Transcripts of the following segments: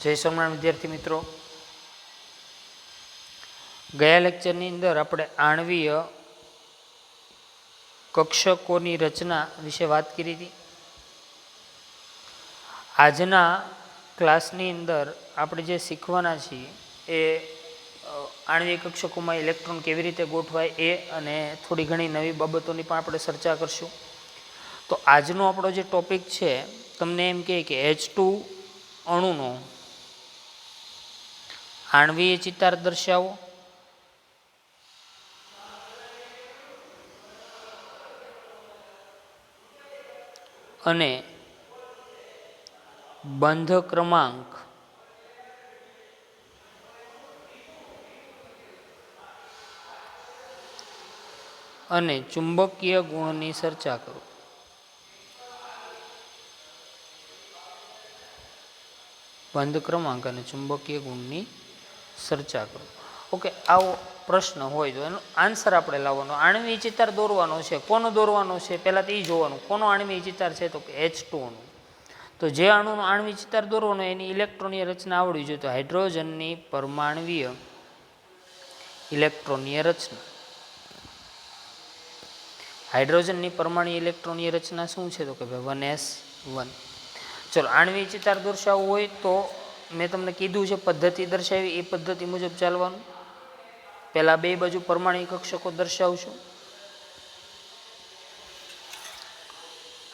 જય સ્વામિનારાયણ વિદ્યાર્થી મિત્રો, ગયા લેક્ચરની અંદર આપણે આણ્વીય કક્ષકોની રચના વિશે વાત કરી હતી. આજના ક્લાસની અંદર આપણે જે શીખવાના છીએ એ આણ્વીય કક્ષકોમાં ઇલેક્ટ્રોન કેવી રીતે ગોઠવાય એ અને થોડી ઘણી નવી બાબતોની પણ આપણે ચર્ચા કરશું. તો આજનો આપણો જે ટોપિક છે, તમને એમ કહે કે H2 અણુનો આણ્વીય ચિતાર દર્શાવો અને બંધ ક્રમાંક અને ચુંબકીય ગુણની ચર્ચા કરો. બંધ ક્રમાંક અને ચુંબકીય ગુણની ચર્ચા કરો. ઓકે, આવો પ્રશ્ન હોય તો એનો આન્સર આપણે લાવવાનો. આણ્વીય ચિતાર દોરવાનો છે. કોનો દોરવાનો છે પહેલાં તો એ જોવાનું, કોનો આણ્વીય ચિતાર છે તો કે H2 નો. તો જે અણુનો આણ્વીય ચિતાર દોરવાનો એની ઇલેક્ટ્રોનીય રચના આવડવી જોઈએ. તો હાઇડ્રોજનની પરમાણ્વીય ઇલેક્ટ્રોનીય રચના. હાઇડ્રોજનની પરમાણ્વીય ઇલેક્ટ્રોનીય રચના શું છે તો કે ભાઈ 1s1. ચલો, આણ્વીય ચિતાર દર્શાવવું હોય તો મેં તમને કીધું છે પદ્ધતિ દર્શાવી, એ પદ્ધતિ મુજબ ચાલવાનું. પહેલાં બે બાજુ પરમાણ્વીય કક્ષકો દર્શાવશું.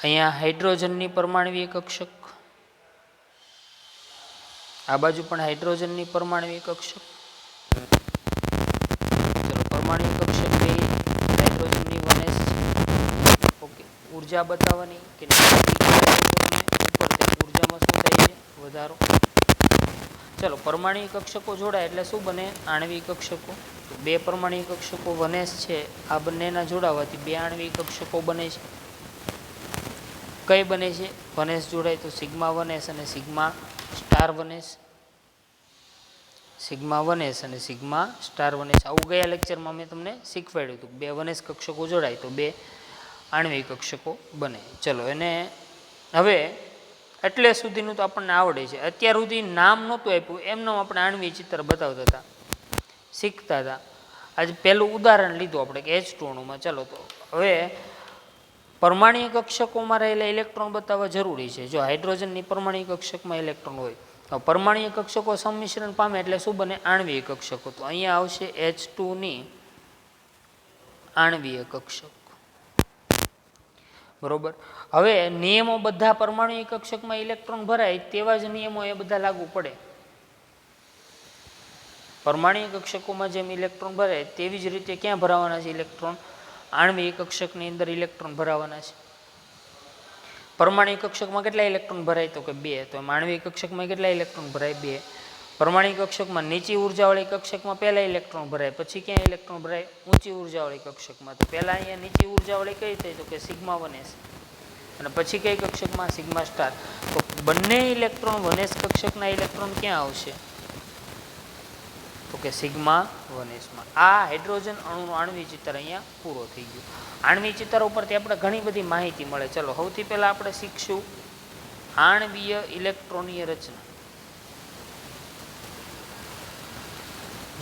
અહીંયા હાઇડ્રોજનની પરમાણ્વીય કક્ષક, આ બાજુ પણ હાઇડ્રોજનની પરમાણ્વીય કક્ષક. ચલો, પરમાણ્વીય કક્ષક બે હાઇડ્રોજનની 1s. ઓકે, ઉર્જા બતાવવાની કે ઉર્જામાં શું થાય છે વધારો. ચલો, પરમાણ્વીય કક્ષકો જોડાય એટલે શું બને? આણ્વીય કક્ષકો. તો બે પરમાણ્વીય કક્ષકો 1s છે, આ બંનેના જોડાવાથી બે આણ્વીય કક્ષકો બને છે. કઈ બને છે? 1s જોડાય તો સિગ્મા 1s અને sigma star 1s. Sigma 1s અને સિગ્મા સ્ટાર 1s. આવું ગયા લેક્ચરમાં મેં તમને શીખવાડ્યું હતું. બે 1s કક્ષકો જોડાય તો બે આણ્વીય કક્ષકો બને. ચલો, એને હવે એટલે સુધીનું તો આપણને આવડે છે. અત્યાર સુધી નામ નહોતું આપ્યું, એમને આપણે આણ્વીય ચિત્ર બતાવતા હતા, શીખતા હતા. આજે પહેલું ઉદાહરણ લીધું આપણે કે H2 અણુમાં. ચલો, તો હવે પરમાણ્વીય કક્ષકોમાં રહેલા ઇલેક્ટ્રોન બતાવવા જરૂરી છે. જો હાઇડ્રોજનની પરમાણ્વીય કક્ષકમાં ઇલેક્ટ્રોન હોય તો પરમાણ્વીય કક્ષકો સંમિશ્રણ પામે એટલે શું બને? આણ્વીય કક્ષકો. તો અહીંયા આવશે H2 ની આણ્વીય કક્ષક. બરોબર. હવે નિયમો બધા પરમાણ્વીય કક્ષકમાં ઇલેક્ટ્રોન ભરાય તેવા જ નિયમો એ બધા લાગુ પડે. પરમાણ્વીય કક્ષકોમાં જેમ ઇલેક્ટ્રોન ભરાય તેવી જ રીતે ક્યાં ભરાવાના છે ઇલેક્ટ્રોન? આણ્વીય કક્ષકની અંદર ઇલેક્ટ્રોન ભરાવાના છે. પરમાણ્વીય કક્ષકમાં કેટલા ઇલેક્ટ્રોન ભરાય તો કે 2. તો આણ્વીય કક્ષકમાં કેટલા ઇલેક્ટ્રોન ભરાય? 2. પરમાણ્વીય કક્ષકમાં નીચી ઉર્જાવાળી કક્ષકમાં પહેલા ઇલેક્ટ્રોન ભરાય, પછી ક્યાં ઇલેક્ટ્રોન ભરાય? ઊંચી ઉર્જાવાળી કક્ષકમાં. તો પહેલા અહીંયા નીચી ઉર્જાવાળી કઈ થઈ તો કે સિગ્મા 1s અને પછી કઈ કક્ષકમાં? Sigma star. તો બંને ઇલેક્ટ્રોન 1s કક્ષકના ઇલેક્ટ્રોન ક્યાં આવશે તો કે સિગ્મા 1s માં. આ હાઇડ્રોજન અણુનો આણ્વીય ચિત્ર અહીંયા પૂરો થઈ ગયો. આણ્વીય ચિત્ર ઉપરથી આપણે ઘણી બધી માહિતી મળે. ચલો, સૌથી પહેલા આપણે શીખશું આણ્વીય ઇલેક્ટ્રોનીય રચના.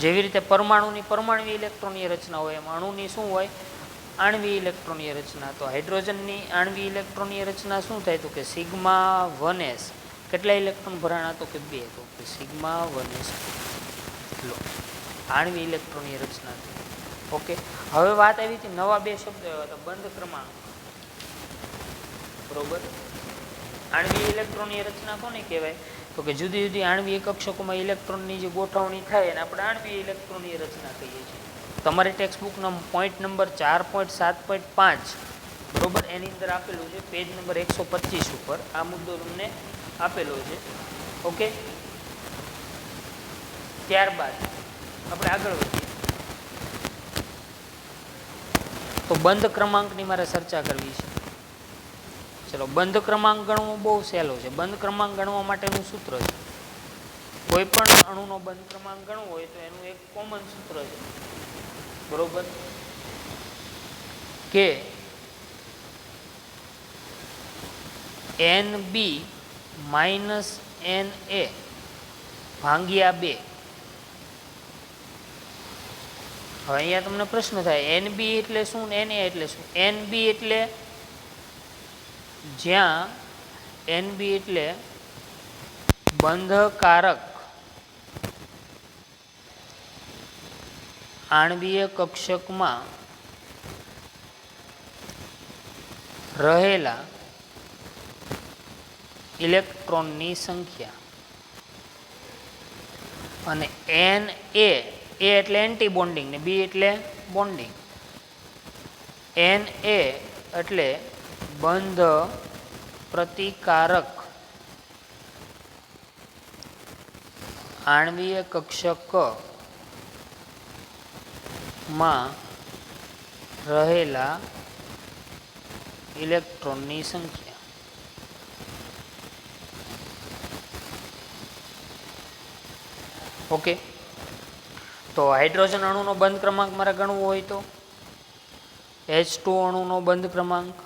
જેવી રીતે પરમાણુની પરમાણ્વીય ઇલેક્ટ્રોનીય રચના હોય એમ અણુની શું હોય? આણ્વીય ઇલેક્ટ્રોનીય રચના. તો હાઇડ્રોજનની આણ્વીય ઇલેક્ટ્રોનીય રચના શું થાય તો કે સિગ્મા 1s. કેટલા ઇલેક્ટ્રોન ભરાણા તો કે 2. તો કે સિગ્મા 1s લો, આણ્વીય ઇલેક્ટ્રોનીય રચના. ઓકે, હવે વાત આવી હતી નવા બે શબ્દ આવ્યા હતા, બંધ ક્રમાંક. બરોબર. આણ્વીય ઇલેક્ટ્રોનીય રચના કોને કહેવાય તો કે જુદી જુદી આણ્વીય કક્ષકોમાં ઇલેક્ટ્રોનની જે ગોઠવણી થાય એને આપણે આણ્વીય ઇલેક્ટ્રોનીય રચના કહીએ છીએ. તમારી ટેક્સ્ટબુકનો પોઈન્ટ નંબર 4.7.5 બરોબર, એની અંદર આપેલું છે પેજ નંબર 125 ઉપર આ મુદ્દો તમને આપેલો છે. ઓકે, ત્યારબાદ આપણે આગળ વધીએ. તો બંધ ક્રમાંકની મારે ચર્ચા કરવી છે. ચલો, બંધ ક્રમાંક ગણવો બહુ સહેલો છે. બંધ ક્રમાંક ગણવા માટેનું સૂત્ર છે. કોઈ પણ અણુનો બંધ ક્રમાંક ગણવો હોય તો એનું એક કોમન સૂત્ર છે. બરોબર, કે NB - NA ભાંગ્યા 2. હવે અહીંયા તમને પ્રશ્ન થાય NB એટલે શું ને NA એટલે શું? NB એટલે જ્યાં NB એટલે બંધકારક આણ્વીય કક્ષકમાં રહેલા ઇલેક્ટ્રોનની સંખ્યા અને Na A એટલે એન્ટી બોન્ડિંગ ને B એટલે બોન્ડિંગ. Na એટલે બંધ પ્રતિકારક આણ્વીય કક્ષકમાં રહેલા ઇલેક્ટ્રોનની સંખ્યા. ઓકે, તો હાઇડ્રોજન અણુનો બંધ ક્રમાંક મારે ગણવો હોય તો H2 અણુનો બંધ ક્રમાંક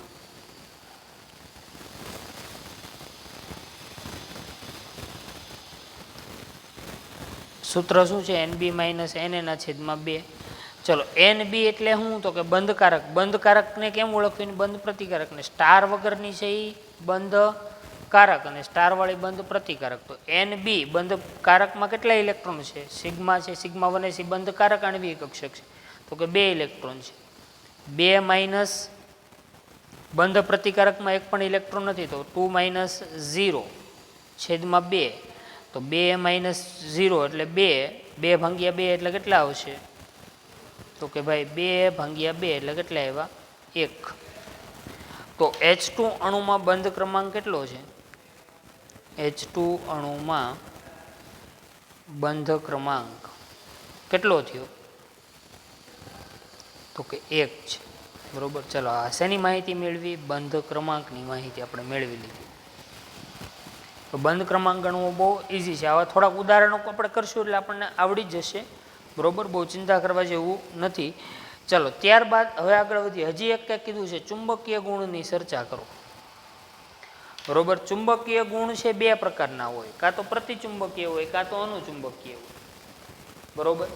સૂત્ર શું છે? NB - Na/2. ચલો, NB એટલે શું? તો કે બંધકારક. બંધકારકને કેમ ઓળખવી? બંધ પ્રતિકારકને. સ્ટાર વગરની છે એ બંધકારક અને સ્ટારવાળી બંધ પ્રતિકારક. તો NB બંધકારકમાં કેટલા ઇલેક્ટ્રોન છે? સિગ્મા છે. સિગ્મા 1 બંધકારક આણ્વીય કક્ષક છે તો કે 2 ઇલેક્ટ્રોન છે. 2 માઇનસ બંધ પ્રતિકારકમાં એક પણ ઇલેક્ટ્રોન નથી તો 2 - 0/2. તો 2 - 0 એટલે 2. 2 ભાગ્યા 2 એટલે કેટલા આવશે? તો કે ભાઈ 2 ભાગ્યા 2 એટલે કેટલા આવ્યા? 1. તો H2 અણુમાં બંધ ક્રમાંક કેટલો છે? H2 અણુમાં બંધ ક્રમાંક કેટલો થયો? તો કે 1 છે. બરોબર. ચલો, આ શેની માહિતી મેળવી? બંધ ક્રમાંકની માહિતી આપણે મેળવી લીધી. તો બંધ ક્રમાંક ગણવો બહુ ઇઝી છે. આવા થોડાક ઉદાહરણો આપણે કરશું એટલે આપણને આવડી જ જશે. બરોબર, બહુ ચિંતા કરવા જેવું નથી. ચલો, ત્યારબાદ હવે આગળ વધીએ. હજી એક કંઈક કીધું છે, ચુંબકીય ગુણની ચર્ચા કરો. બરોબર, ચુંબકીય ગુણ છે 2 પ્રકારના હોય, કાં તો પ્રતિચુંબકીય હોય કાં તો અનુચુંબકીય હોય. બરોબર,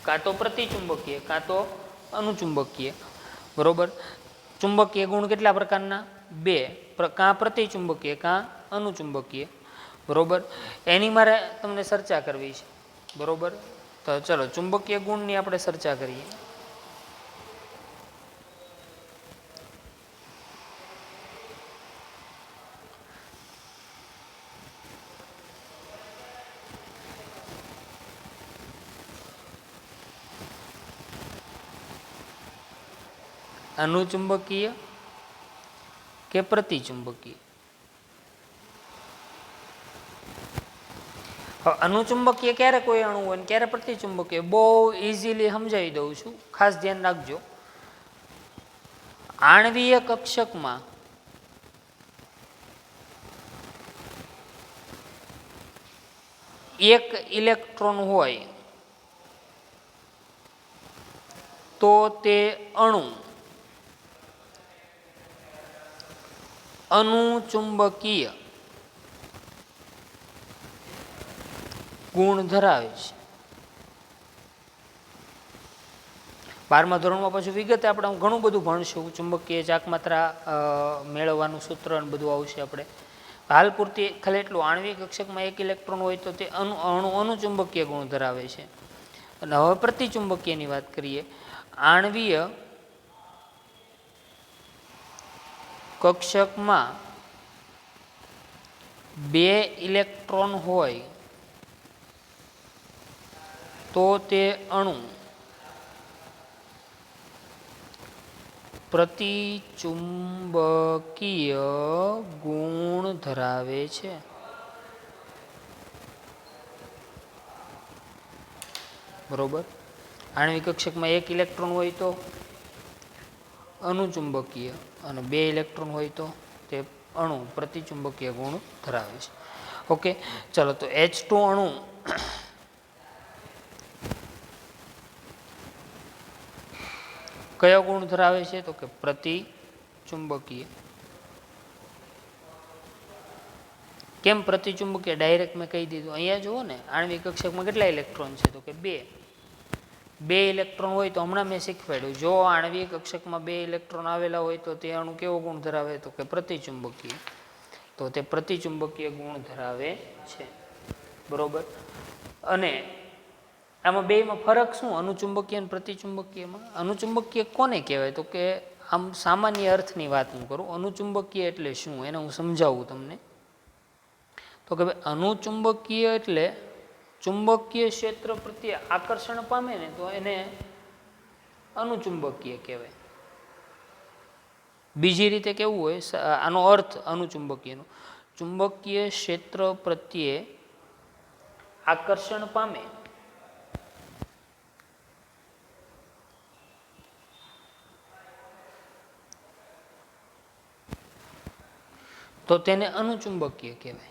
કાં તો પ્રતિચુંબકીય કાં તો અનુચુંબકીય. બરોબર, ચુંબકીય ગુણ કેટલા પ્રકારના? 2, કાં પ્રતિચુંબકીય કાં અનુચુંબકીય. બરોબર, એની મારે તમને ચર્ચા કરવી છે. બરોબર, તો ચલો ચુંબકીય ગુણની આપણે ચર્ચા કરીએ. અનુચુંબકીય કે પ્રતિચુંબકીય? અનુચુંબકીય ક્યારે કોઈ અણુ હોય ને ક્યારે પ્રતિચુંબકીય? બહુ ઇઝીલી સમજાવી દઉં છું, ખાસ ધ્યાન રાખજો. આણ્વીય કક્ષકમાં એક ઇલેક્ટ્રોન હોય તો તે અણુ અનુચુંબકીય ગુણ ધરાવે છે. 12મા ધોરણમાં પછી વિગતે આપણે ઘણું બધું ભણશું. ચુંબકીય ચાકમાત્રા મેળવવાનું સૂત્ર અને બધું આવશે. આપણે હાલ પૂરતી ખાલી એટલું, આણ્વીય કક્ષકમાં એક ઇલેક્ટ્રોન હોય તો તે અણુ અનુચુંબકીય ગુણ ધરાવે છે. અને હવે પ્રતિચુંબકીયની વાત કરીએ. આણ્વીય કક્ષકમાં 2 ઇલેક્ટ્રોન હોય તો તે અણુ પ્રતિચુંબકીય ગુણ ધરાવે છે. બરોબર, આણ્વિક કક્ષકમાં એક ઇલેક્ટ્રોન હોય તો અનુચુંબકીય અને 2 ઇલેક્ટ્રોન હોય તો તે અણુ પ્રતિચુંબકીય ગુણ ધરાવે છે. ઓકે, ચલો તો H2 અણુ કયો ગુણ ધરાવે છે? તો કે પ્રતિચુંબકીય. કેમ પ્રતિચુંબકીય? ડાયરેક્ટ મેં કહી દીધું. અહીંયા જુઓ ને, આણ્વિક કક્ષકમાં કેટલા ઇલેક્ટ્રોન છે? તો કે 2. 2 ઇલેક્ટ્રોન હોય તો હમણાં મેં શીખવાડ્યું, જો આણ્વિક કક્ષકમાં 2 ઇલેક્ટ્રોન આવેલા હોય તો તે અણુ કેવો ગુણ ધરાવે? તો કે પ્રતિચુંબકીય. તો તે પ્રતિચુંબકીય ગુણ ધરાવે છે. બરોબર. અને આમાં બેમાં ફરક શું? અનુચુંબકીય અને પ્રતિચુંબકીયમાં. અનુચુંબકીય કોને કહેવાય? તો કે આમ સામાન્ય અર્થની વાત હું કરું. અનુચુંબકીય એટલે શું એને હું સમજાવું તમને. તો કે ભાઈ અનુચુંબકીય એટલે ચુંબકીય ક્ષેત્ર પ્રત્યે આકર્ષણ પામે ને તો એને અનુચુંબકીય કહેવાય. બીજી રીતે કેવું હોય, આનો અર્થ અનુચુંબકીયનો, ચુંબકીય ક્ષેત્ર પ્રત્યે આકર્ષણ પામે તો તેને અનુચુંબકીય કહેવાય.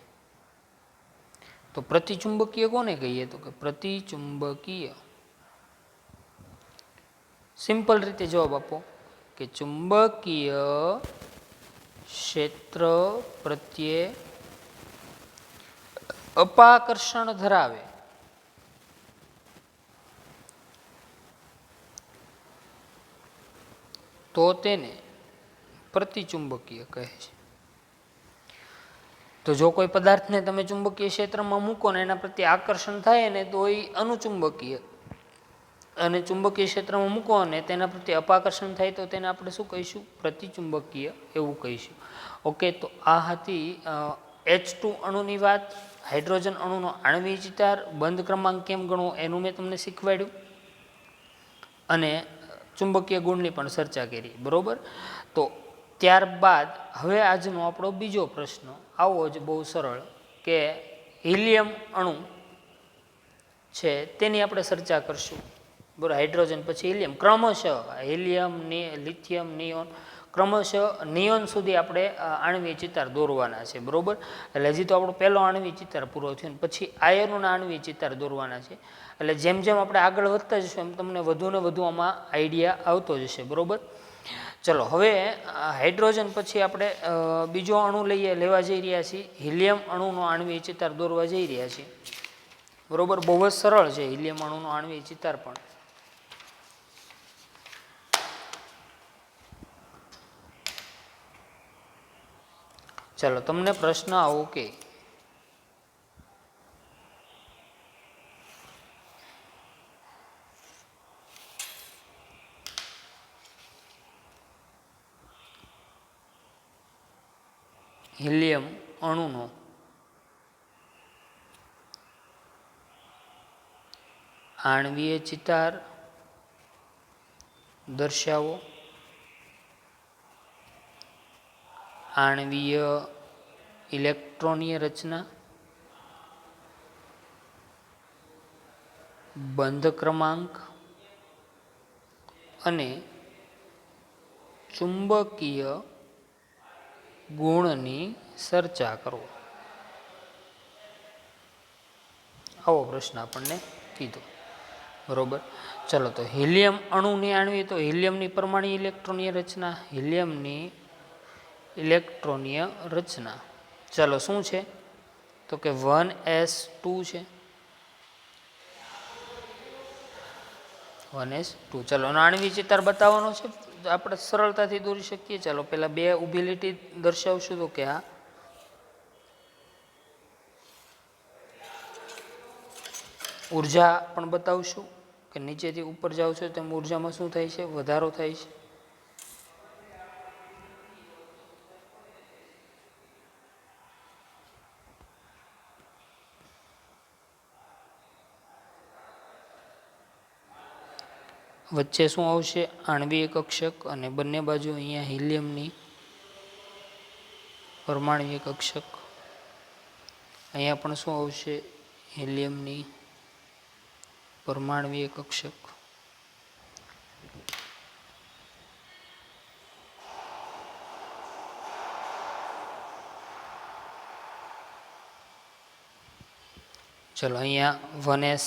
તો પ્રતિચુંબકીય કોને કહીએ? તો કે પ્રતિચુંબકીય, સિમ્પલ રીતે જવાબ આપો કે ચુંબકીય ક્ષેત્ર પ્રત્યે અપાકર્ષણ ધરાવે તો તેને પ્રતિચુંબકીય કહે છે. તો જો કોઈ પદાર્થને તમે ચુંબકીય ક્ષેત્રમાં મૂકો ને એના પ્રત્યે આકર્ષણ થાય ને તો એ અનુચુંબકીય, અને ચુંબકીય ક્ષેત્રમાં મૂકો અને તેના પ્રત્યે અપાકર્ષણ થાય તો તેને આપણે શું કહીશું? પ્રતિચુંબકીય એવું કહીશું. ઓકે, તો આ હતી H2 અણુની વાત. હાઇડ્રોજન અણુનો આણ્વિક ચિતાર, બંધ ક્રમાંક કેમ ગણવો એનું મેં તમને શીખવાડ્યું, અને ચુંબકીય ગુણની પણ ચર્ચા કરી. બરોબર. તો ત્યારબાદ હવે આજનો આપણો બીજો પ્રશ્ન આવો જ બહુ સરળ, કે હિલિયમ અણુ છે તેની આપણે ચર્ચા કરશું. બરાબર. હાઇડ્રોજન પછી હિલિયમ, ક્રમશઃ હિલિયમ, લિથિયમ, નિયોન, ક્રમશઃ નિયોન સુધી આપણે આણ્વિક ચિતાર દોરવાના છે. બરોબર. એટલે હજી તો આપણો પહેલો આણ્વિક ચિતાર પૂરો થયો, પછી આયનોના આણ્વિક ચિતાર દોરવાના છે. એટલે જેમ જેમ આપણે આગળ વધતા જશું એમ તમને વધુ ને વધુ આમાં આઈડિયા આવતો જશે. બરોબર. ચલો, હવે હાઇડ્રોજન પછી આપણે બીજો અણુ લેવા જઈ રહ્યા છીએ. હિલિયમ અણુનો આણ્વિક ચિતાર દોરવા જઈ રહ્યા છીએ. બરોબર. બહુ જ સરળ છે હિલિયમ અણુનો આણ્વિક ચિતાર પણ. ચલો, તમને પ્રશ્ન આવો કે હિલિયમ અણુનો આણ્વીય ચિતાર દર્શાવો. આણ્વીય ઇલેક્ટ્રોનીય રચના, બંધ ક્રમાંક અને ચુંબકીય ગુણની ચર્ચા કરો. આવો પ્રશ્ન આપણને કીધો. બરોબર. ચલો, તો હિલિયમ અણુની આણવી, તો હિલિયમની પરમાણુ ઇલેક્ટ્રોનીય રચના, હિલિયમની ઇલેક્ટ્રોનીય રચના. ચલો, શું છે? તો કે 1s2 છે. 1s2. ચલો, આણ્વિક ચિતાર બતાવવાનો છે, આપણે સરળતાથી દોરી શકીએ. ચાલો, પહેલા બે ઊભી લીટી દર્શાવશું. તો કે આ ઉર્જા પણ બતાવશું કે નીચેથી ઉપર જાવ છો તેમ ઉર્જામાં શું થાય છે? વધારો થાય છે. વચ્ચે શું આવશે? આણ્વીય કક્ષક, અને બંને બાજુ અહીંયા હિલિયમની પરમાણ્વીય કક્ષક. અહીંયા પણ શું આવશે? હિલિયમની પરમાણ્વીય કક્ષક. ચલો, અહીંયા 1s,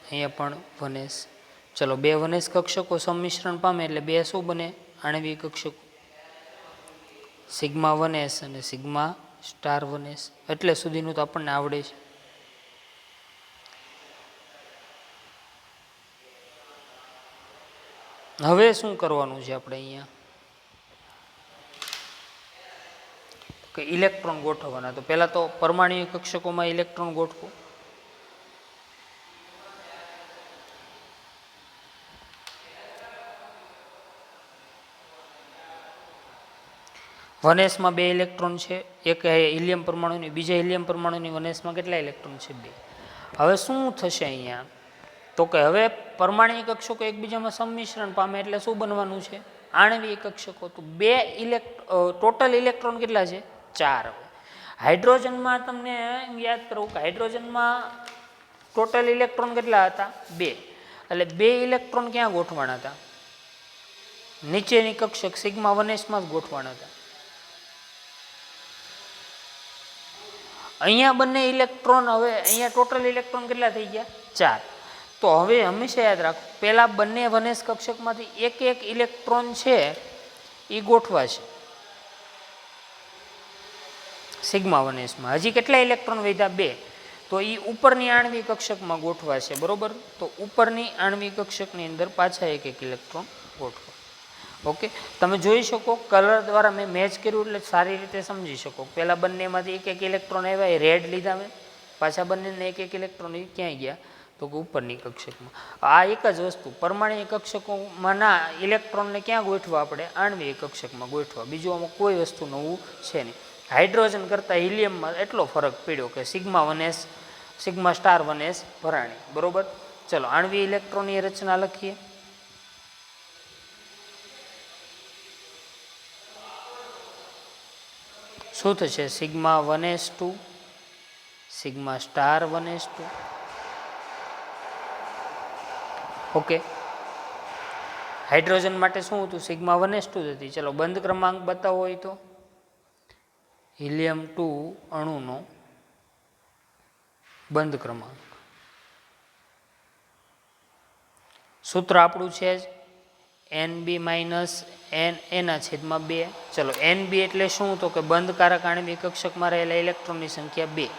અહીંયા પણ 1s. ચલો, બે 1s કક્ષકો સંમિશ્રણ પામે એટલે બે શું બને? આણ્વીય કક્ષકો. સિગ્મા 1s અને સિગ્મા સ્ટાર 1s એટલે સુધીનું તો આપણને આવડે છે. હવે શું કરવાનું છે આપણે અહીંયા કે ઇલેક્ટ્રોન ગોઠવવાના. તો પહેલાં તો પરમાણ્વીય કક્ષકોમાં ઇલેક્ટ્રોન ગોઠવો. વનએસમાં 2 ઇલેક્ટ્રોન છે, એક હિલિયમ પરમાણુની, બીજા હિલિયમ પરમાણુની. વનએસમાં કેટલા ઇલેક્ટ્રોન છે? 2. હવે શું થશે અહીંયા તો કે હવે પરમાણ્વીય કક્ષકો એકબીજામાં સંમિશ્રણ પામે એટલે શું બનવાનું છે? આણ્વીય કક્ષકો. તો 2 ટોટલ ઇલેક્ટ્રોન કેટલા છે? 4. હવે હાઇડ્રોજનમાં તમને યાદ કરવું કે હાઇડ્રોજનમાં ટોટલ ઇલેક્ટ્રોન કેટલા હતા? 2. એટલે 2 ઇલેક્ટ્રોન ક્યાં ગોઠવાના હતા? નીચેની કક્ષક સિગ્મા 1sમાં જ ગોઠવાના હતા. અહીંયા બંને ઇલેક્ટ્રોન, હવે અહીંયા ટોટલ ઇલેક્ટ્રોન કેટલા થઈ ગયા? 4. તો હવે હંમેશા યાદ રાખો, પહેલા બંને 1s કક્ષકમાંથી એક ઇલેક્ટ્રોન છે એ ગોઠવાશે સિગ્મા 1sમાં. હજી કેટલા ઇલેક્ટ્રોન વધ્યા? 2. તો એ ઉપરની આણ્વીય કક્ષકમાં ગોઠવાશે, બરોબર. તો ઉપરની આણ્વીય કક્ષકની અંદર પાછા એક ઇલેક્ટ્રોન ગોઠવા. ઓકે, તમે જોઈ શકો કલર દ્વારા મેં મેચ કર્યું એટલે સારી રીતે સમજી શકો. પહેલાં બંનેમાંથી એક ઇલેક્ટ્રોન આવ્યા, એ રેડ લીધા મેં, પાછા બંનેને એક ઇલેક્ટ્રોન એ ક્યાંય ગયા? તો કે ઉપરની કક્ષકમાં. આ એક જ વસ્તુ, પરમાણ્વીય કક્ષકોમાંના ઇલેક્ટ્રોનને ક્યાં ગોઠવા? આપણે આણ્વીય કક્ષકમાં ગોઠવા. બીજું આમાં કોઈ વસ્તુ નવું છે નહીં. હાઇડ્રોજન કરતાં હિલિયમમાં એટલો ફરક પડ્યો કે sigma 1s, sigma star 1s ભરાણી, બરોબર. ચલો આણ્વીય ઇલેક્ટ્રોનની રચના લખીએ. શું થશે? Sigma 1s2, sigma star 1s2. Okay, hydrogen માટે શું હતું? સિગ્મા 1s2 હતી. ચલો બંધ ક્રમાંક બતાવો હોય તો હિલિયમ 2 અણુનો બંધ ક્રમાંક. સૂત્ર આપણું છે જ NB - NA/2. ચલો NB એટલે શું? તો કે બંધકારક આણ્વીય કક્ષકમાં રહેલા ઇલેક્ટ્રોનની સંખ્યા 2.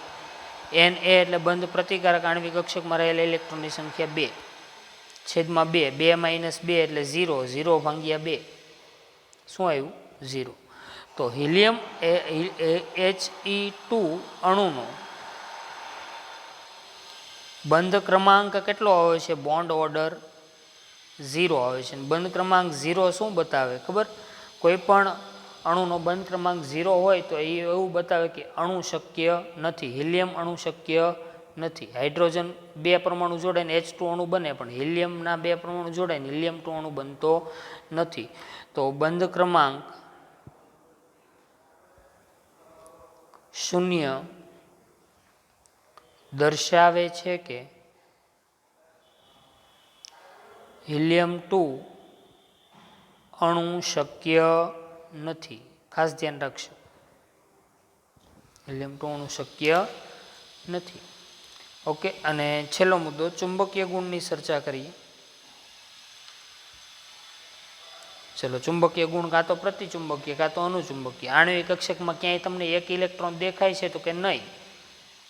NA એટલે બંધ પ્રતિકારક આણ્વીય કક્ષકમાં રહેલા ઇલેક્ટ્રોનની સંખ્યા 2 છેદમાં 2. 2 - 2 એટલે 0. 0 ભાગ્યા 2 શું આવ્યું? 0. તો હિલિયમ He2 અણુનો બંધ ક્રમાંક કેટલો આવે છે? બોન્ડ ઓર્ડર 0 આવે છે. બંધ ક્રમાંક 0 શું બતાવે ખબર? કોઈ પણ અણુનો બંધ ક્રમાંક 0 હોય તો એ એવું બતાવે કે અણુ શક્ય નથી. હિલિયમ અણુ શક્ય નથી. હાઇડ્રોજન 2 પરમાણુ જોડાઈને H2 અણુ બને, પણ હિલિયમના 2 પરમાણુ જોડાઈને હિલિયમ 2 અણુ બનતો નથી. તો બંધ ક્રમાંક 0 દર્શાવે છે કે હિલિયમ 2 અણુ શક્ય નથી. ખાસ ધ્યાન રાખશો, હિલિયમ 2 અણુ શક્ય નથી. ઓકે, અને છેલ્લો મુદ્દો ચુંબકીય ગુણની ચર્ચા કરીએ. ચલો ચુંબકીય ગુણ કાં તો પ્રતિચુંબકીય કાં તો અનુચુંબકીય. આણ્વીય કક્ષકમાં ક્યાંય તમને એક ઇલેક્ટ્રોન દેખાય છે? તો કે નહીં,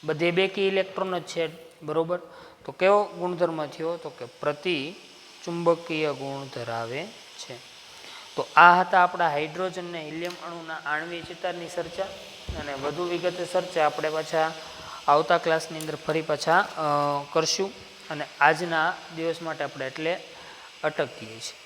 બધે બેકી ઇલેક્ટ્રોન જ છે, બરોબર. તો કેવો ગુણધર્મ થયો? તો કે પ્રતિચુંબકીય ગુણ ધરાવે છે. તો આ હતા આપણા હાઇડ્રોજન અને હિલિયમ અણુના આણ્વીય ચિતારની ચર્ચા. અને વધુ વિગતે ચર્ચા આપણે પાછા આવતા ક્લાસની અંદર ફરી પાછા કરશું. અને આજના દિવસ માટે આપણે એટલે અટકીએ છીએ.